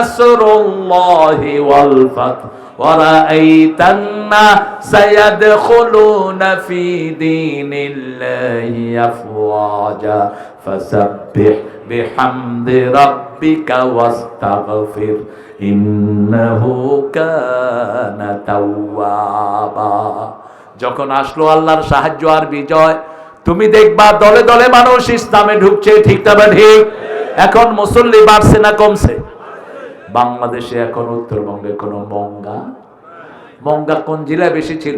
নাসরুল্লাহি ওয়াল ফাত ওয়া রাআইতান্না সায়াদখুলুনা ফি দীনিল্লাহি আফওয়াজা ফাসাব্বিহ বিহামদি রাব্বিকা ওয়াস্তাগফির ইন্নাহু কানা তাওয়াবা। যখন আসলো আল্লাহর সাহায্য আর বিজয়, তুমি দেখবা দলে দলে মানুষ ইসলামে ঢুকছে, ঠিক না ঠিক? এখন মুসল্লি বাড়ছে না কমছে? বাংলাদেশে এখন উত্তরবঙ্গে কোন মঙ্গা কোন জেলায় বেশি ছিল?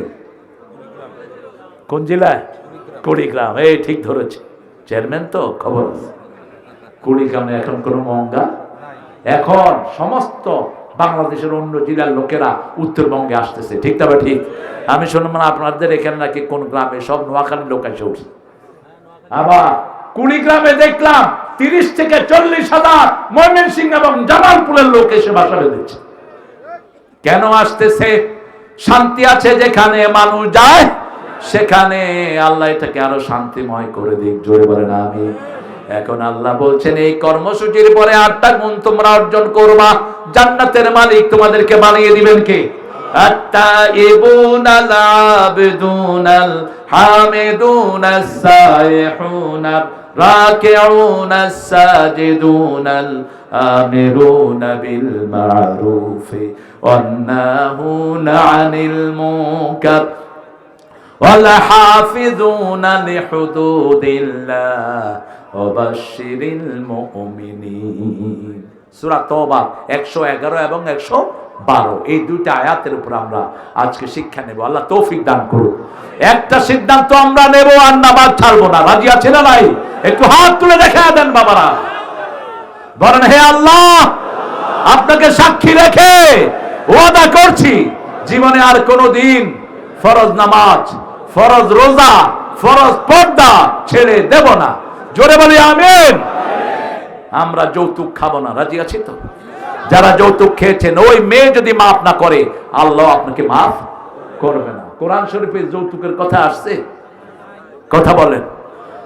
কোন জেলায়? কুড়িগ্রাম। এই ঠিক ধরেছে চেয়ারম্যান, তো খবর আছে। কুড়িগ্রামে এখন কোন মঙ্গা। এখন সমস্ত বাংলাদেশের অন্য জেলার লোকেরা উত্তরবঙ্গে আসতেছে, ঠিক না ঠিক? আমি শুনলাম আপনাদের এখানে নাকি কোন গ্রামে সব নোয়াখালীর লোক এসে উঠছে। আবার কুড়িগ্রামে দেখলাম 30 থেকে 40,000 ময়মনসিংহ এবং জামালপুরের লোক এসে বাসা বেঁধেছে। কেন আসতেছে? শান্তি আছে যেখানে মানুষ যায় সেখানে আল্লাহ এটাকে আরো শান্তিময় করে দিক। জোরে বলেন আমিন। এখন আল্লাহ বলছেন এই কর্মসূচির পরে 8টা গুণ তোমরা অর্জন করবা, জান্নাতের মালিক তোমাদেরকে বানিয়ে দিবেন কে? আত-তাইবুনাল আবিদুনাল হামিদুনাস সাইহুনার রাকিউনাস সাজিদুনাল আমিরুনা বিল মারুফি ওয়ান নাহুনা আনিল মুনকার ওয়াল হাফিজুনা লিহুদুদিল্লাহ ওয়া বাশশিরিল মুমিনিন। সূরা তওবা 111 এবং 112 এই দুইটা আয়াতের উপর আমরা আজকে শিক্ষা নেব। আল্লাহ তৌফিক দান করুন। একটা সিদ্ধান্ত আমরা নেব আর নামাজ ছাড়বো না। রাজি আছেন না নাই? একটু হাত তুলে দেখা দেন বাবারা, বলেন হে আল্লাহ, আপনাকে সাক্ষী রেখে ওয়াদা করছি জীবনে আর কোনোদিন ফরজ নামাজ, ফরজ রোজা, ফরজ পর্দা ছেড়ে দেব না। জোরে বলি আমিন। আমরা যৌতুক খাবো না। রাজি আছি তো? যারা যৌতুক খেয়েছেন, ওই মেয়ে যদি মাফ না করে আল্লাহ আপনাকে মাফ করবে না। কোরআন শরীফে যৌতুকের কথা আসছে? কথা বলেন,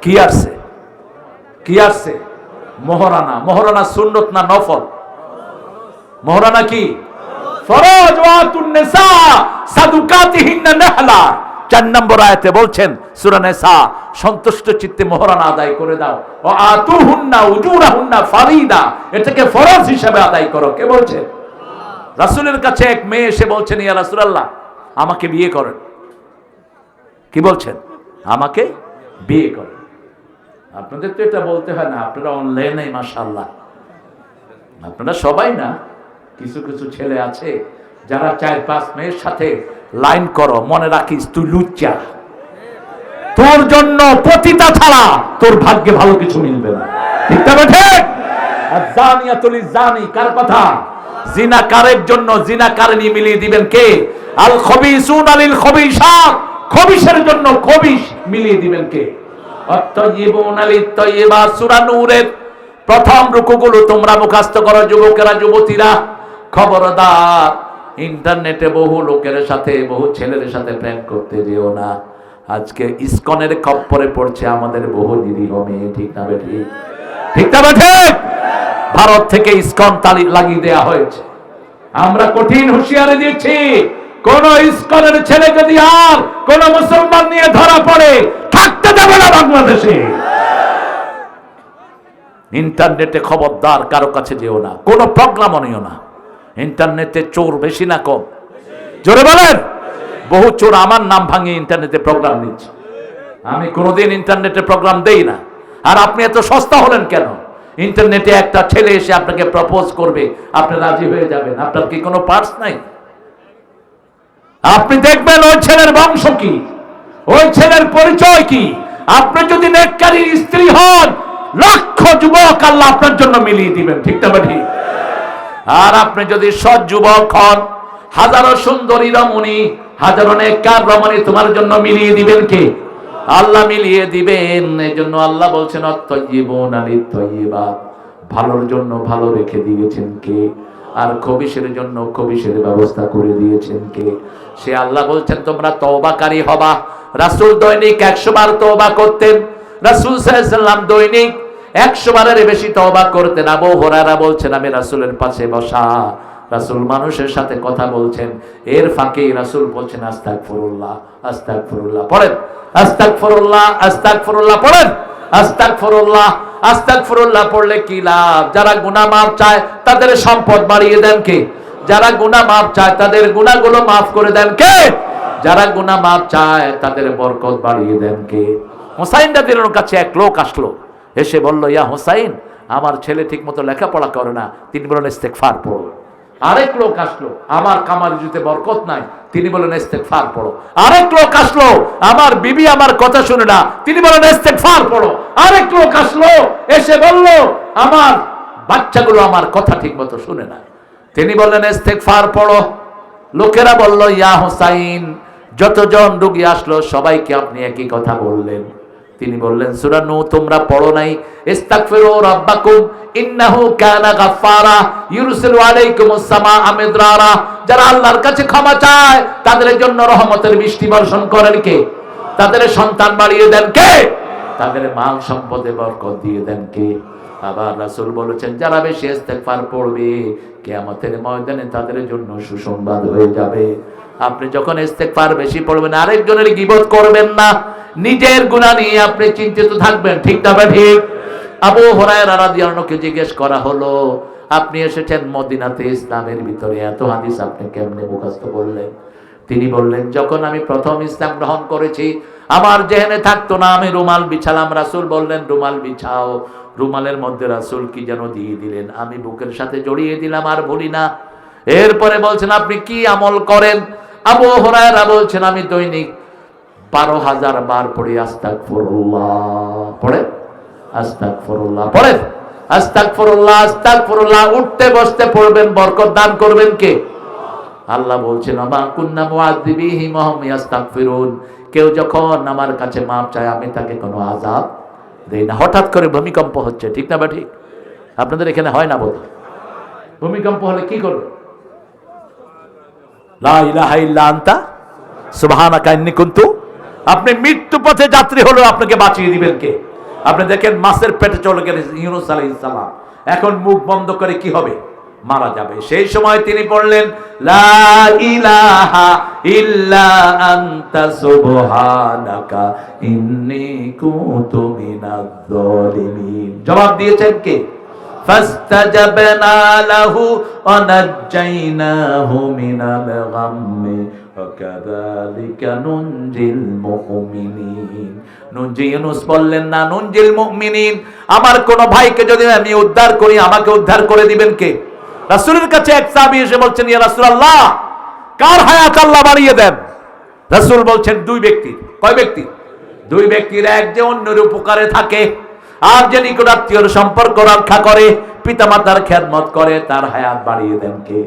কি আসছে? কি আসছে? মোহরানা। মোহরানা সুন্নত না নফল? মোহরানা কি? ফরজ। ওয়াতুন নিসা সাদুকাতিহিন্না নাহলা। 4 নম্বর আয়াতে বলছেন সূরা নিসা, সন্তুষ্ট চিত্তে মোহরানা আদায় করে দাও। ও আতুহুন্না উজুরাহুন্না ফারিদা, এটাকে ফরজ হিসেবে আদায় করো। কে বলছে? রাসূলের কাছে এক মেয়ে এসে বলছেন, ইয়া রাসূলুল্লাহ, আমাকে বিয়ে করেন। কি বলছেন? আমাকে বিয়ে করেন। আপনাদের তো এটা বলতে হয় না, আপনারা অনলাইনে মাশাআল্লাহ, আপনারা সবাই না, কিছু কিছু ছেলে আছে যারা 4-5 মেয়ের সাথে লাইন করো। মনে রাখিস তুই লুচ্চা, তোর জন্য পতিতা ছাড়া তোর ভাগ্যে ভালো কিছু মিলবে না, ঠিক না ঠিক? আয-যানিয়াতুল জানি, কার কথা? জিনাকারের জন্য জিনাকারনী মিলিয়ে দিবেন কে? আল খবিসুনা লিল খবিসাত, খবিসের জন্য খবিস মিলিয়ে দিবেন কে? আত-তাইয়িবুনা লিত-তাইয়িবাত। সূরা নূরের প্রথম রুকুগুলো তোমরা মুখস্থ করো যুবকেরা, যুবতীরা। খবরদার, ইন্টারনেটে বহু লোকের সাথে, বহু ছেলের সাথে প্রেম করতে যেও না। আজকে ইসকনের খপ্পরে পড়ছে আমাদের বহু নিরীহ মেয়ে, ঠিক না বেঠি? ঠিক না ঠিক? ভারত থেকে ইসকন তালি লাগিয়ে দেওয়া হয়েছে। আমরা কঠিন হুঁশিয়ারি দিচ্ছি, কোন ইসকনের ছেলে যদি আর কোন মুসলমান নিয়ে ধরা পড়ে থাকতে দেবে না বাংলাদেশে। ইন্টারনেটে খবরদার কারো কাছে যেও না, কোন প্রোগ্রামও নিও না। ইন্টারনেটে চোর বেশি না কম? জোরে বলেন। বহু চোর আমার নাম ভাঙিয়ে ইন্টারনেটে প্রোগ্রাম নিচ্ছে। আমি কোনোদিন ইন্টারনেটে প্রোগ্রাম দেই না। আর আপনি এত সস্তা হলেন কেন? ইন্টারনেটে একটা ছেলে এসে আপনাকে প্রপোজ করবে, আপনি রাজি হয়ে যাবেন। আপনার কি কোনো পার্স নাই? আপনি দেখবেন ওই ছেলের বংশ কি, ওই ছেলের পরিচয় কি। আপনি যদি নেককারীর স্ত্রী হন, লক্ষ যুবক আল্লাহ আপনার জন্য মিলিয়ে দিবেন, ঠিক না ঠিক? আর আপনি যদি সৎ যুবক হন, হাজারো সুন্দরী রমণী, হাজারো নেককার রমণী তোমার জন্য মিলিয়ে দিবেন কে? আল্লাহ মিলিয়ে দিবেন। এই জন্য আল্লাহ বলছেন আত-তাইয়িবুনা লিত-তাইয়িবাত, ভালোর জন্য ভালো রেখে দিয়েছেন কে? আর খবিশের জন্য খবিশের ব্যবস্থা করে দিয়েছেন কে? সে আল্লাহ বলছেন তোমরা তওবাকারী হবা। রাসূল দৈনিক 100 বার তওবা করতেন। রাসূল সাল্লাল্লাহু আলাইহি ওয়াসাল্লাম দৈনিক 100 বারের বেশি তওবা করতেন। আবু হুরায়রা বলছেন আমি রাসূলের পাশে বসা, রাসূল মানুষের সাথে কথা বলছেন, এর ফাঁকে রাসূল বলছেন আস্তাগফিরুল্লাহ আস্তাগফিরুল্লাহ। পড়েন আস্তাগফিরুল্লাহ আস্তাগফিরুল্লাহ, পড়েন আস্তাগফিরুল্লাহ আস্তাগফিরুল্লাহ। পড়লে কি লাভ? যারা গুনাহ মাফ চায় তাদের সম্পদ বাড়িয়ে দেন কে? যারা গুনাহ মাফ চায় তাদের গুনাহগুলো মাফ করে দেন কে? যারা গুনাহ মাফ চায় তাদের বরকত বাড়িয়ে দেন কে? হুসাইন রাদিয়াল্লাহু আনহুর কাছে এক লোক আসলো, এসে বলল, ইয়া হুসাইন, আমার ছেলে ঠিকমতো লেখাপড়া করে না। তিনি বললেন ইস্তেগফার পড়ো। আরেক লোক আসলো, আমার কামার জুতে বরকত নাই। তিনি বলেন ইস্তেগফার পড়ো। আরেক লোক আসলো, আমার বিবি আমার কথা শুনে না। তিনি বলেন ইস্তেগফার পড়ো। আরেক লোক আসলো, এসে বলল, আমার বাচ্চাগুলো আমার কথা ঠিকমতো শুনে না। তিনি বললেন ইস্তেগফার পড়ো। লোকেরা বলল, ইয়া হুসাইন, যতজন রোগী আসলো সবাইকে আপনি একই কথা বললেন। তিনি বললেন, সূরা নূহ তোমরা পড়ো নাই? ইস্তাগফিরু রাব্বাকুম ইন্নাহু কানা গাফফারা ইউরসিলু আলাইকুমুস সামাআ মিদরারা। যারা আল্লাহর কাছে ক্ষমা চায় তাদের জন্য রহমতের বৃষ্টি বর্ষণ করেন কে? তাদের সন্তান বাড়িয়ে দেন কে? তাদের মাল সম্পদে বরকত দিয়ে দেন কে? আবার রাসূল বলেছেন, যারা বেশি ইস্তেগফার পড়বে কিয়ামতের ময়দানে তাদের জন্য সুসংবাদ হয়ে যাবে। আপনি যখন ইস্তেগফার বেশি পড়বেন, আরেকজনের গীবত করবেন না, নিজের গুনাহ নিয়ে আপনি চিন্তিত থাকবেন। ঠিক না ঠিক? আবু হুরায়রা রাদিয়াল্লাহু আনহুকে জিজ্ঞেস করা হলো, আপনি এসেছেন মদিনাতে, ইসলামের ভিতরে এত হাদিস আপনি কেমনে মুখস্থ করলেন? তিনি বললেন, যখন আমি প্রথম ইসলাম গ্রহণ করেছি আমার জেহেনে থাকতো না, আমি রুমাল বিছালাম। রাসূল বললেন রুমাল বিছাও। রুমালের মধ্যে রাসূল কি যেন দিয়ে দিলেন, আমি বুকের সাথে জড়িয়ে দিলাম, আর ভুলি না। এরপরে বলছেন, আপনি কি আমল করেন? আবু হুরায়রা বলছেন, আমি দৈনিক 12,000 বার পড়ি আস্তাগফিরুল্লাহ। পড়ে আস্তাগফিরুল্লাহ, পড়ে আস্তাগফিরুল্লাহ আস্তাগফিরুল্লাহ। উঠতে বসতে পড়বেন, বরকত দান করবেন কে? আল্লাহ বলছেন, আমা কুন্না মুআযিবিহিম ওয়া হুম ইস্তাগফিরুন। কেউ যখন আমার কাছে মাপ চায় আমি তাকে কোনো আযাব দেই না। হঠাৎ করে ভূমিকম্প হচ্ছে, ঠিক না বা ঠিক? আপনাদের এখানে হয় না বোধ? ভূমিকম্প হলে কি করবে? লা ইলাহা ইল্লা আনতা সুবহানাকা ইন্নী কুনতু। আপনি মৃত্যু পথে যাত্রী হলো, আপনাকে বাঁচিয়ে দিবেন কে? আপনি দেখেন মাছের পেটে চলে গেলেন ইউনূস আলাইহিস সালাম, এখন মুখ বন্ধ করে কি হবে? মারা যাবে। সেই সময় তিনি পড়লেন, লা ইলাহা ইল্লা আনতা সুবহানাকা ইন্নী কুনতু মিনাজ জালিমিন। জবাব দিয়েছেন কে? ফাস্তাজাবনা লাহু ওয়া নাজ্জাইনাহু মিনাল গাম্মি ওয়া কাযালিকা নুনজিল মুমিনিন। নুনজি ইউনূস বললেন না, নুনজিল মুমিনিন। আমার কোন ভাইকে যদি আমি উদ্ধার করি আমাকে উদ্ধার করে দিবেন কে? রাসূলের কাছে এক সাহাবী এসে বলছেন, ইয়া রাসূলুল্লাহ, কার হায়াত আল্লাহ বাড়িয়ে দেন? রাসূল বলছেন, দুই ব্যক্তি। কয় ব্যক্তি? দুই ব্যক্তির, এক যে অন্যের উপকারে থাকে, আর যে নিকটাত্মীয়র সম্পর্ক রক্ষা করে, পিতামাতার খেদমত করে, তার হায়াত বাড়িয়ে দেন কে?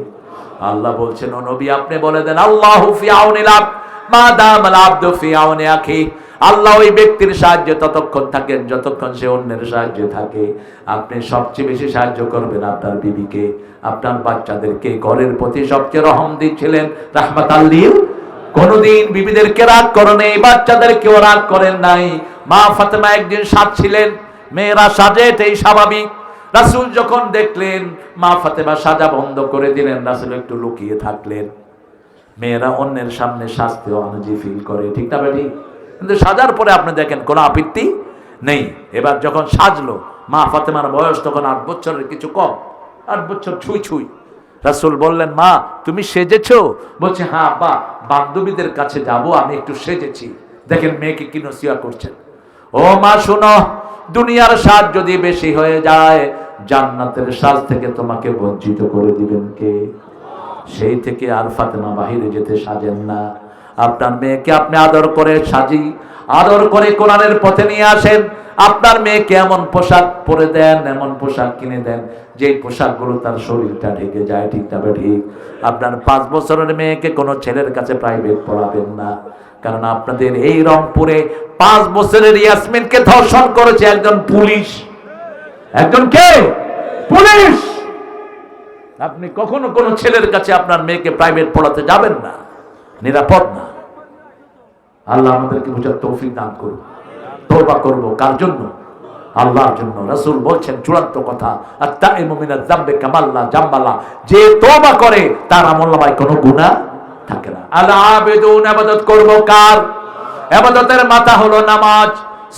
আল্লাহ বলছেন, ও নবী আপনি বলে দেন, আল্লাহু ফি আউনিল আবদ মা দামাল আবদু ফি আউনি আখি। আল্লাহ ওই ব্যক্তির সাহায্যে ততক্ষণ থাকেন যতক্ষণ সে অন্যের সাহায্যে থাকে। আপনি সবচেয়ে বেশি সাহায্য করবেন আপনার বিবিকে, আপনার বাচ্চাদেরকে, ঘরের প্রতি সবচেয়ে রহম দিচ্ছিলেন, রাহমাতাল লিল। কোনদিন বিবিদেরকে রাগ করেন নাই, বাচ্চাদেরকেও রাগ করেন নাই। মা ফাতেমা একদিন সাজছিলেন, মেয়েরা সাজে, এটাই স্বাভাবিক। রাসূল যখন দেখলেন মা ফাতেমা সাজা বন্ধ করে দিলেন, রাসূল একটু লুকিয়ে থাকলেন। মেয়েরা অন্যের সামনে সাজতে অনজি ফিল করে, ঠিক না বেটি? কিন্তু সাজার পরে আপনি দেখেন কোনো আপত্তি নেই। এবার যখন সাজলো, মা ফাতেমার বয়স তখন 8 বছরের কিছু কম, 8 বছর ছুঁই ছুঁই। রাসূল বললেন, মা তুমি সেজেছো? বলছে, হ্যাঁ আব্বা, বান্ধবীদের কাছে যাব, আমি একটু সেজেছি। দেখেন মেয়েকে কি নসিহত করছেন। ও মা শোনো, দুনিয়ার সাজ যদি বেশি হয়ে যায় জান্নাতের সাজ থেকে তোমাকে বঞ্চিত করে দিবেন কে? সেই থেকে আর ফাতেমা বাহিরে যেতে সাজেন না। আপনার মেয়েকে আপনি আদর করে সাজি, আদর করে কোরআনের পথে নিয়ে আসেন। আপনার মেয়েকে এমন পোশাক পরে দেন, এমন পোশাক কিনে দেন যে পোশাকগুলো তার শরীরটা ঢেকে যায়, ঠিক না ঠিক? আপনার 5 বছরের মেয়েকে কোনো ছেলের কাছে প্রাইভেট পড়াবেন না, কারণ আপনাদের এই রংপুরে 5 বছরের ইয়াসমিনকে ধর্ষণ করেছে একজন পুলিশ। একজন কে? পুলিশ। আপনি কখনো কোনো ছেলের কাছে আপনার মেয়েকে প্রাইভেট পড়াতে যাবেন না, নিরাপদ না। আল্লাহ আমাদেরকে বুঝার তৌফিক দান করুন। তওবা করব কার জন্য? আল্লাহর জন্য। রাসূল বলছেন চূড়ান্ত কথা, আত-তাইমু মিনাজ যামবি কামাল্লা জামবালা, যে তওবা করে তার আমলনামায় কোনো গুনাহ থাকে না। আল আবিদুন, ইবাদত করব কার? ইবাদতের মাথা হলো নামাজ।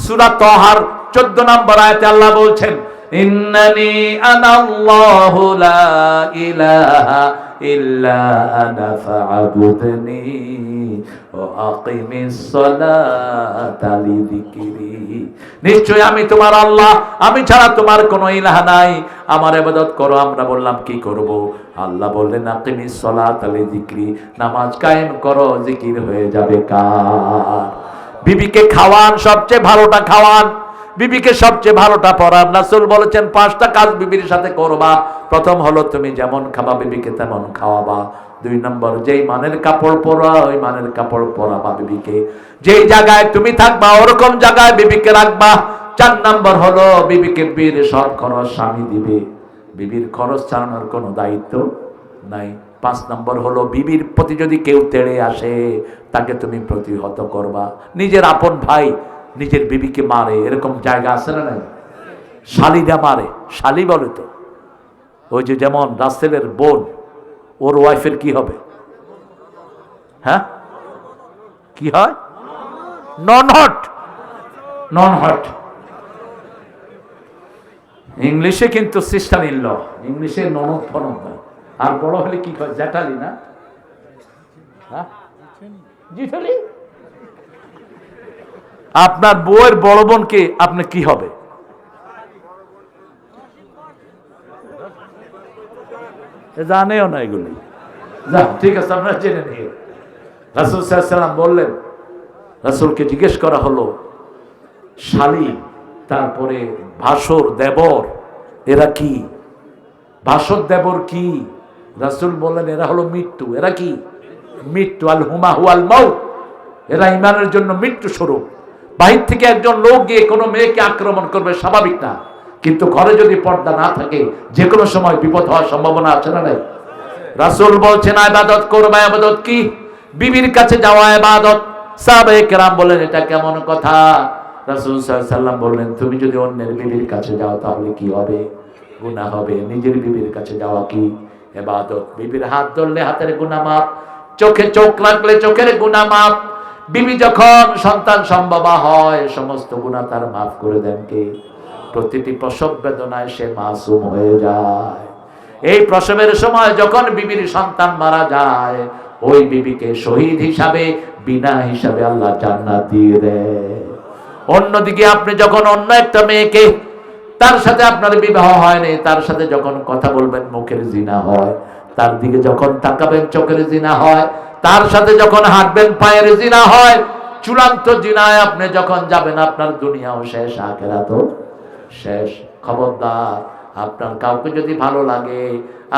সূরা তাহার 14 নম্বর আয়াতে আল্লাহ বলছেন, ইন্নানি আনাল্লাহু লা ইলাহা ইল্লা আনা ফা'বুদনি ওয়া আকিমিস সালাতা লিযিকরি। নিশ্চয় আমি তোমার আল্লাহ, আমি ছাড়া তোমার কোনো ইলাহ নাই, আমার ইবাদত করো। আমরা বললাম কি করব? আল্লাহ বললেন আকিমিস সালাতা লিযিকরি, নামাজ কায়েম করো, জিকির হয়ে যাবে কার? বিবিকে খাওয়ান, সবচেয়ে ভালোটা খাওয়ান, বিবিকে সবচেয়ে ভালোটা পড়ান। রাসূল বলেছেন 5টা কাজ বিবির সাথে করবা। প্রথম হলো তুমি যেমন খাবা বিবিকে তেমন খাওয়াবা। 2 নম্বর, যেই মানের কাপড় পরা ওই মানের কাপড় পরাবা বিবিকে। যেই জায়গায় তুমি থাকবা ওরকম জায়গায় বিবিকে রাখবা। 4 নম্বর হলো বিবিকে বিয়ের সব খরচ স্বামী দিবে, বিবির খরচ চালানোর কোনো দায়িত্ব নাই। 5 নম্বর হলো বিবির প্রতি যদি কেউ তেড়ে আসে তাকে তুমি প্রতিহত করবা। নিজের আপন ভাই নিজের বিবিকে মারে, এরকম জায়গা আছে না? নাই? শালিরা মারে, শালি বলে তো। ওই যে যেমন রাসেলের বোন, ওর ওয়াইফের কি হবে? হ্যাঁ, কি হয়? ননহট, ননহট। ইংলিশে কিন্তু সিস্টার ইন ল, ইংলিশে ননদ ফনদ হয়। আর বড় হলে কি হয়? জ্যাঠালি না? হ্যাঁ, জিঠালি। আপনার বউয়ের বড় বোনকে আপনি কি হবে? জানেও না এগুলি। ঠিক আছে, আপনারা জেনে নিয়ে। রাসূল সাল্লাল্লাহু আলাইহি ওয়াসাল্লাম বললেন, রাসূলকে জিজ্ঞেস করা হলো শালী, তারপরে ভাসুর, দেবর, এরা কি? ভাসুর দেবর কি? রাসূল বললেন এরা হলো মৃত্যু। এরা কি? মৃত্যু। আল হুমা হুয়াল মাউত, এরা ঈমানের জন্য মৃত্যু স্বরূপ। বাহির থেকে একজন লোক গিয়ে কোনো মেয়েকে আক্রমণ করবে, স্বাভাবিক না, কিন্তু ঘরে যদি পর্দা না থাকে যে কোনো সময় বিপদ হওয়ার সম্ভাবনা আছে না? নাই? রাসূল বলছেন ইবাদত করবা। ইবাদত কি? বিবির কাছে যাওয়া ইবাদত। সাহাবায়ে কেরাম বলেন এটা কেমন কথা? রাসূল সাল্লাল্লাহু আলাইহি ওয়াসাল্লাম বললেন তুমি যদি অন্যের বিবির কাছে যাও তাহলে কি হবে? গুনাহ হবে। নিজের বিবির কাছে যাওয়া কি? ইবাদত। বিবির হাত ধরলে হাতের গুনাহ মাপ, চোখে চোখ রাখলে চোখের গুনাহ মাপ। বিবি যখন সন্তান সম্ভবা হয় সমস্ত গুনাহ তার মাফ করে দেন কে? প্রতিটি প্রসব বেদনায় সে মাসুম হয়ে যায়। এই প্রসবের সময় যখন বিবির সন্তান মারা যায় ওই বিবিকে শহীদ হিসাবে, বিনা হিসাবে আল্লাহ জান্নাত দিয়ে দেয়। অন্যদিকে আপনি যখন অন্য একটা মেয়েকে, তার সাথে আপনার বিবাহ হয়নি, তার সাথে যখন কথা বলবেন মুখের জিনা হয়, তার দিকে যখন তাকাবেন চোখের জিনা হয়, তার সাথে যখন হাঁটবেন পায়ের জিনা হয়। চূড়ান্ত জিনায় আপনি যখন যাবেন আপনার দুনিয়াও শেষ, আখিরাতও শেষ। খবরদার, আপনার কাউকে যদি ভালো লাগে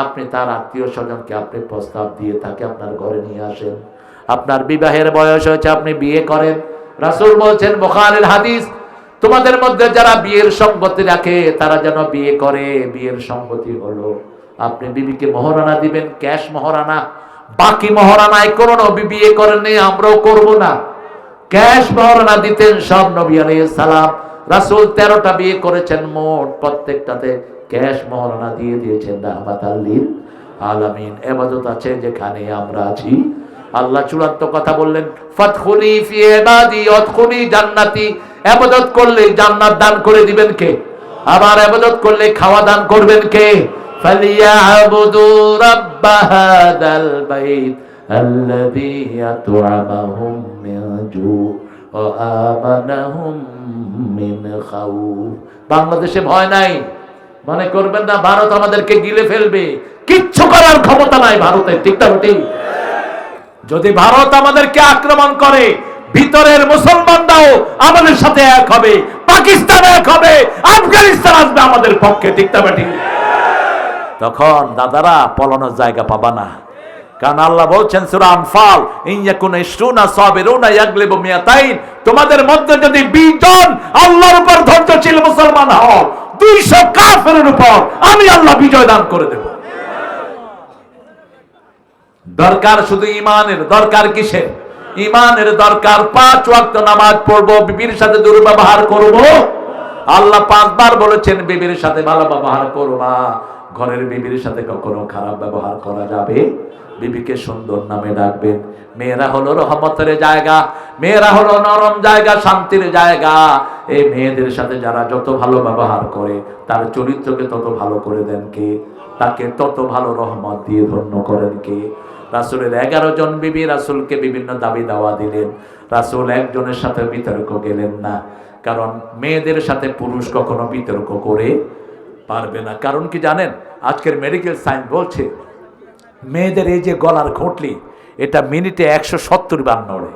আপনি তার আত্মীয় স্বজনকে আপনি প্রস্তাব দিয়ে তাকে আপনার ঘরে নিয়ে আসেন। আপনার বিবাহের বয়স হয়েছে, আপনি বিয়ে করেন। রাসূল বলছেন বুখারীর হাদিস, তোমাদের মধ্যে যারা বিয়ের সঙ্গতি রাখে তারা যেন বিয়ে করে। বিয়ের সঙ্গতি হলো আপনি বিবিকে মহরানা দিবেন, ক্যাশ মহরানা। বাকি মহরানায় কোনো নবী বিয়ে করেননি, আমরাও করব না। ক্যাশ মহরানা দিতেন সব নবী আলাইহিস সালাম। রাসূল 13টা বিয়ে করেছেন মোট, প্রত্যেকটাতে ক্যাশ মহরানা দিয়ে দিয়েছেন রাহমাতাল লিল আলামিন। ইবাদত আছে যেখানে আমরা আছি। আল্লাহ চূড়ান্ত কথা বললেন ফাদখুলি ফি ইবাদি ওয়াদখুলি জান্নাতি। ইবাদত করলে জান্নাত দান করে দিবেন কে? আবার ইবাদত করলে খাওয়া দান করবেন কে? ফালিয়াবুদু রাব্ব হাদাল বাইত আল্লাযী আত'আমাহুম মিন জু' ওয়া আমানাহুম মিন খাউফ। বাংলাদেশে ভয় নাই, মনে করবেন না ভারত আমাদেরকে গিলে ফেলবে। কিচ্ছু করার ক্ষমতা নাই ভারতের, ঠিক না? ঠিক। যদি ভারত আমাদেরকে আক্রমণ করে ভিতরের মুসলমানরাও আমাদের সাথে এক হবে, পাকিস্তান এক হবে, আফগানিস্তান আসবে আমাদের পক্ষে, ঠিক না? ঠিক। তখন দাদারা পলানোর জায়গা পাবা না। কারণ আল্লাহ বলছেন সূরা আনফাল, ইনয়াকুনা ইশরুনা সাবিরুনা ইয়াগলিবু মিয়াতাইন। তোমাদের মধ্যে যদি 20 জন আল্লাহর উপর ধৈর্যশীল মুসলমান হও 200 কাফেরের উপর আমি আল্লাহ বিজয় দান করে দেব। দরকার শুধু ঈমানের। দরকার কিসের? ঈমানের দরকার। 5 ওয়াক্ত নামাজ পড়বো, বিবির সাথে দুর্ব্যবহার করব আল্লাহ 5 বার বলেছেন বিবির সাথে ভালো ব্যবহার করবা। ঘরের বিবির সাথে কখনো খারাপ ব্যবহার করা যাবে। বিবিকে সুন্দর নামে ডাকবেন। মেয়েরা হলো রহমতের জায়গা, মেয়েরা হলো নরম জায়গা, শান্তির জায়গা। এই মেয়েদের সাথে যারা যত ভালো ব্যবহার করে তার চরিত্রকে তত ভালো করে দেন কে? তাকে তত ভালো রহমত দিয়ে ধন্য করেন কে? রাসূলের 11 জন বিবি রাসূলকে বিভিন্ন দাবি দাওয়া দিলেন। রাসূল একজনের সাথে বিতর্ক গেলেন না, কারণ মেয়েদের সাথে পুরুষ কখনো বিতর্ক করে পারবে না। কারণ কি জানেন? আজকের মেডিকেল সায়েন্স বলছে মেয়েদের এই যে গলার ঘটলি, এটা মিনিটে 170 বার নড়ে,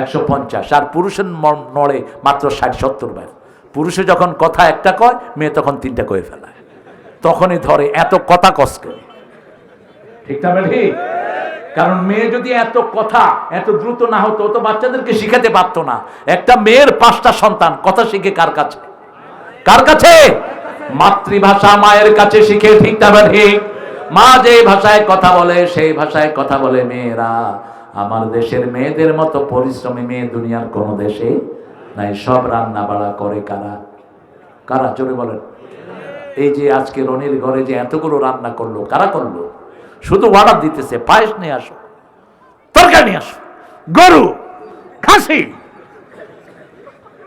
150, আর পুরুষের নড়ে মাত্র 60-70 বার। পুরুষে যখন কথা একটা কয়, মেয়ে তখন 3টা কয়ে ফেলায়, তখনই ধরে। এত কথা কষ্ট, ঠিক না ঠিক? কারণ মেয়ে যদি এত কথা এত দ্রুত না হতো তো বাচ্চাদেরকে শিখাতে পারতো না। একটা মেয়ের 5টা সন্তান কথা শিখে কার কাছে? কার কাছে? মাতৃভাষা মায়ের কাছে শিখে, ঠিক না ঠিক? মা যে ভাষায় কথা বলে সেই ভাষায় কথা বলে মেয়েরা। আমার দেশের মেয়েদের মতো পরিশ্রমী মেয়ে দুনিয়ার কোন দেশে নাই। সব রান্না বাড়া করে কারা? কারা? জোরে বলেন। এই যে আজকে রনির ঘরে যে এতগুলো রান্না করলো, কারা করলো? শুধু অর্ডার দিতেছে, পায়েস নিয়ে আসো, তরকারি নিয়ে আসো, গরু, খাসি।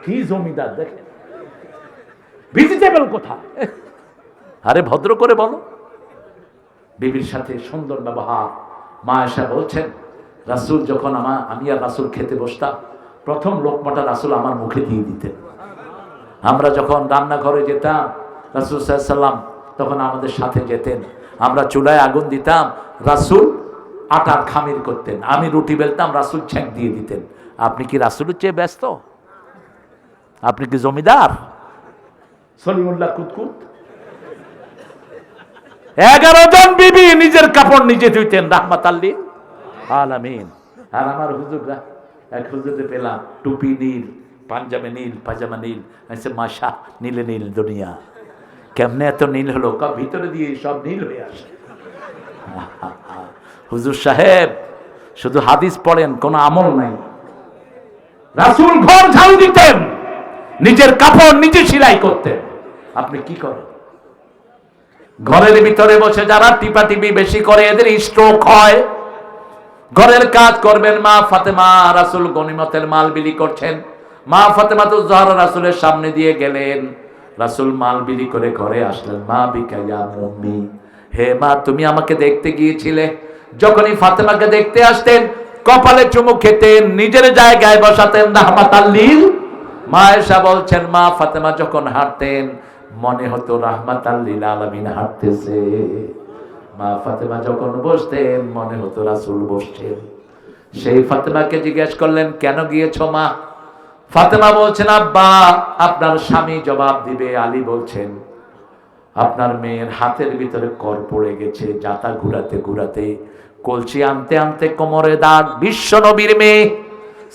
কি জমিদার দেখেন, ভেজিটেবল কোথায়? আরে ভদ্র করে বলো। বিবির সাথে সুন্দর ব্যবহার। মা আয়েশা বলছেন রাসূল যখন আমি আর রাসূল খেতে বসতাম, প্রথম লোকমাটা রাসূল আমার মুখে দিয়ে দিতেন। আমরা যখন রান্নাঘরে যেতাম রাসূল সাল্লাল্লাহু আলাইহি ওয়াসাল্লাম তখন আমাদের সাথে যেতেন। আমরা চুলায় আগুন দিতাম, রাসূল আটার খামির করতেন, আমি রুটি বেলতাম, রাসূল ছ্যাঁক দিয়ে দিতেন। আপনি কি রাসূলের চেয়ে ব্যস্ত? আপনি কি জমিদার সলিমুল্লাহ কুতকুত? 11 জন বিবি নিজের কাপড় নিজে ধুইতেন, রাহমাতাল লিল আলামিন। আর আমার হুজুররা, এক হুজুরে পেলাম টুপি নীল, পাঞ্জাবে নীল, পাজামা নীল। মাশা, নীলে নীল দুনিয়া। কেমনে এত নীল হলো? ভিতরে দিয়ে সব নীল হয়ে আসে। হুজুর সাহেব শুধু হাদিস পড়েন, কোনো আমল নাই। রাসূল ঘর ঝাড়ু দিতেন, নিজের কাপড় নিজে সেলাই করতেন। আপনি কি করেন? ঘরের ভিতরে বসে যারা টিপাটিপি বেশি করে এদের স্ট্রোক হয়। ঘরের কাজ করবেন। মা ফাতেমা, রাসূল গনিমতের মাল বিলি করছেন। মা ফাতেমা তো জহরা রাসূলের সামনে দিয়ে গেলেন। রাসূল মাল বিলি করে ঘরে আসলেন। মা বিকায়া মুম্মি, হে মা তুমি আমাকে দেখতে গিয়েছিলে। যখনই ফাতেমাকে দেখতে আসতেন কপালে চুমু খেতেন, নিজের জায়গায় বসাতেন, রাহমাতাল লিল। মা আয়েশা বলছেন মা ফাতেমা যখন হাঁটতেন মনে হতো রাহমাতাল লিল আলামিন হাঁটতেছে। মা ফাতেমা যখন বসতেন মনে হতো রাসূল বসছেন। সেই ফাতেমাকে জিজ্ঞেস করলেন কেন গিয়েছো মা? ফাতেমা বলছেন আব্বা আপনার স্বামী জবাব দিবে। আলী বলছেন আপনার মেয়ের হাতের ভিতরে কর পড়ে গেছে, জাতা ঘুরাতে ঘুরাতে, কলসি আনতে আনতে কোমরে দাগ। বিশ্ব নবীর মেয়ে,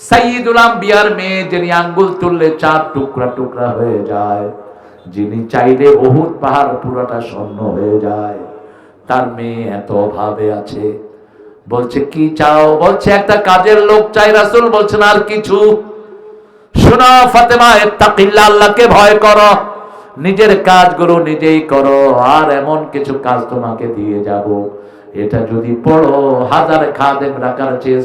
সাইয়্যিদুল আম্বিয়ার মেয়ে, যিনি আঙ্গুল তুললে 4 টুকরা টুকরা হয়ে যায়, যিনি চাইলে উহুদ পাহাড় পুরোটা স্বর্ণ হয়ে যায়, তার মেয়ে এত অভাবে আছে। বলছে কি চাও? বলছে একটা কাজের লোক চাই। রাসূল বলছেন আর কিছু? শোনো ফাতেমা, ইত্তাকিল্লাহ, আল্লাহকে ভয় করো, নিজের কাজগুলো নিজেই করো, আর এমন কিছু কাজ তোমাকে দিয়ে যাব, এটা যদি পড়ো 1000 খাদেম রাখার চেয়ে